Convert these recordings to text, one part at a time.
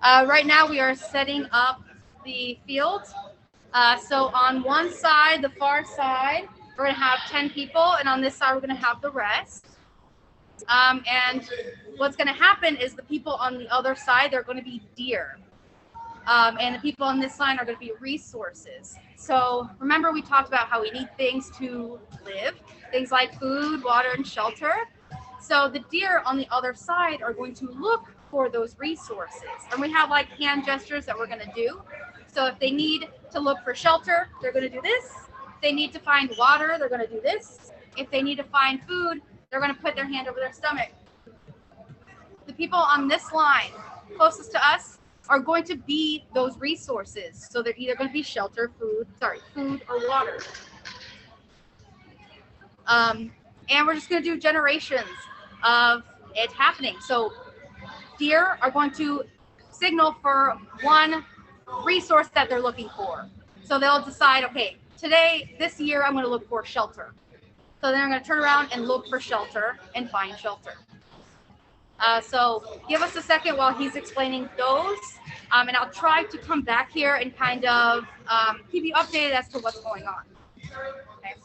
Right now we are setting up the field. So on one side, the far side, we're going to have 10 people, and on this side, we're going to have the rest. And what's going to happen is the people on the other side, they're going to be deer. And the people on this side are going to be resources. So remember, we talked about how we need things to live, things like food, water, and shelter. So the deer on the other side are going to look for those resources. And we have like hand gestures that we're going to do. So if they need to look for shelter, they're going to do this. If they need to find water, they're going to do this. If they need to find food, they're going to put their hand over their stomach. The people on this line closest to us are going to be those resources. So they're either going to be shelter, food or water. And we're just going to do generations of it happening. So deer are going to signal for one resource that they're looking for. So they'll decide, okay, this year, I'm going to look for shelter. So then I'm going to turn around and look for shelter and find shelter. So give us a second while he's explaining those, and I'll try to come back here and kind of keep you updated as to what's going on. Okay.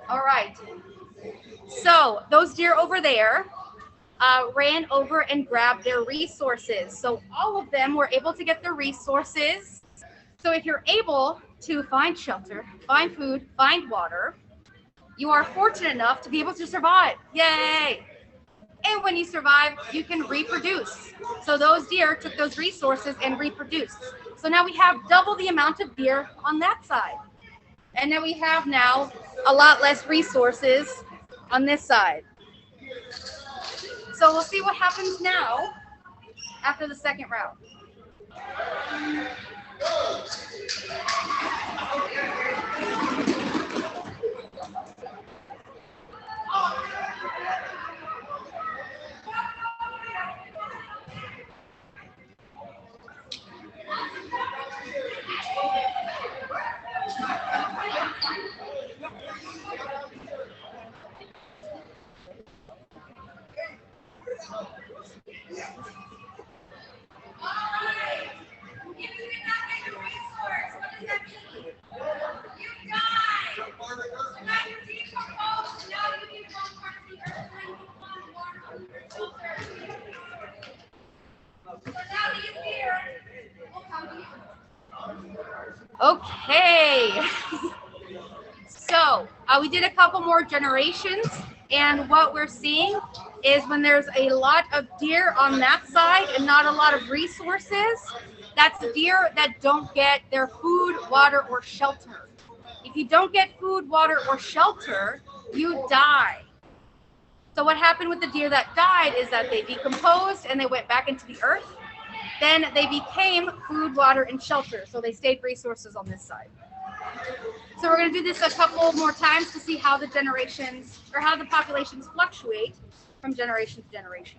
All right. So those deer over there ran over and grabbed their resources. So all of them were able to get their resources. So if you're able to find shelter, find food, find water, you are fortunate enough to be able to survive. Yay! And when you survive, you can reproduce. So those deer took those resources and reproduced. So now we have double the amount of deer on that side. And then we have now a lot less resources on this side. So we'll see what happens now after the second round. Okay. So we did a couple more generations, and what we're seeing is when there's a lot of deer on that side and not a lot of resources, that's deer that don't get their food, water, or shelter. If you don't get food, water, or shelter, you die. So what happened with the deer that died is that they decomposed and they went back into the earth. Then they became food, water, and shelter. So they stayed resources on this side. So we're going to do this a couple more times to see how the generations or how the populations fluctuate from generation to generation.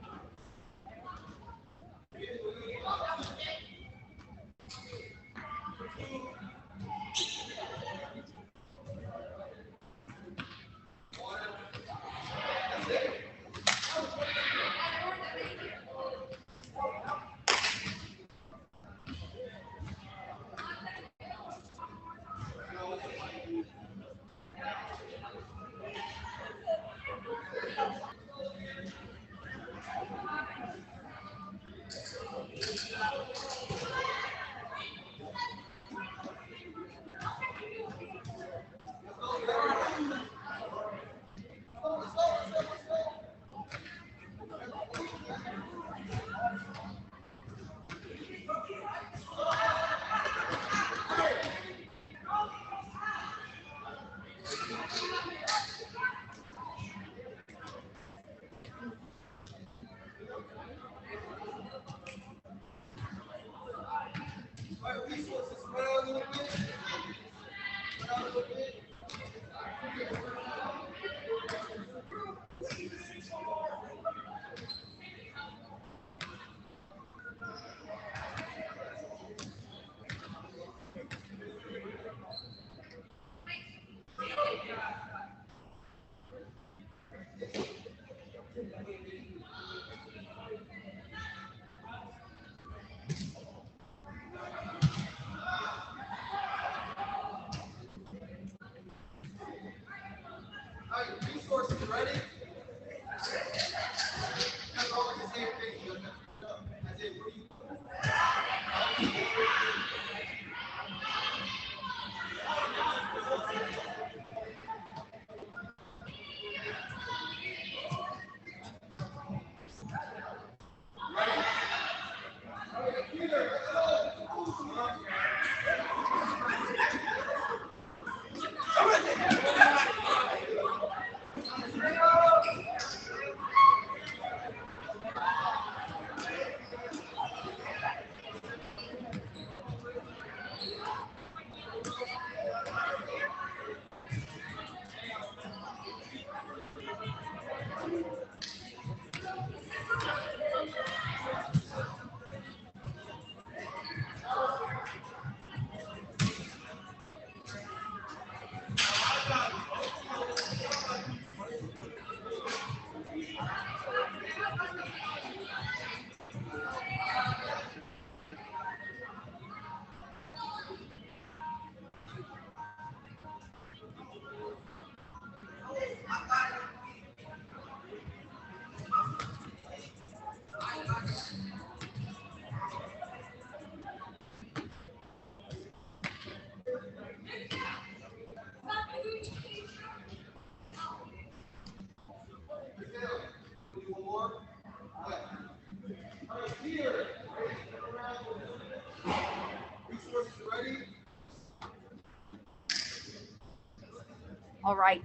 All right.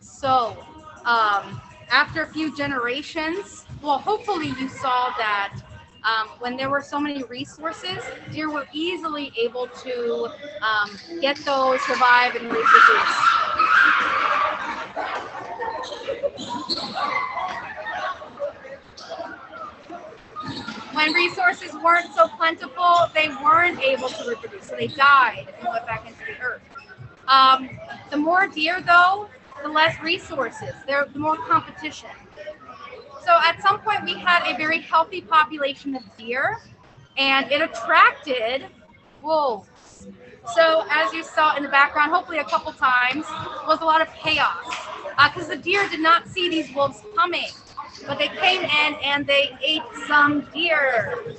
So, after a few generations, well, hopefully you saw that when there were so many resources, deer were easily able to get those, survive, and reproduce. When resources weren't so plentiful, they weren't able to reproduce, so they died and went back into the earth. The more deer, though, the less resources, the more competition. So at some point, we had a very healthy population of deer, and it attracted wolves. So as you saw in the background, hopefully a couple times, was a lot of chaos because the deer did not see these wolves coming, but they came in and they ate some deer.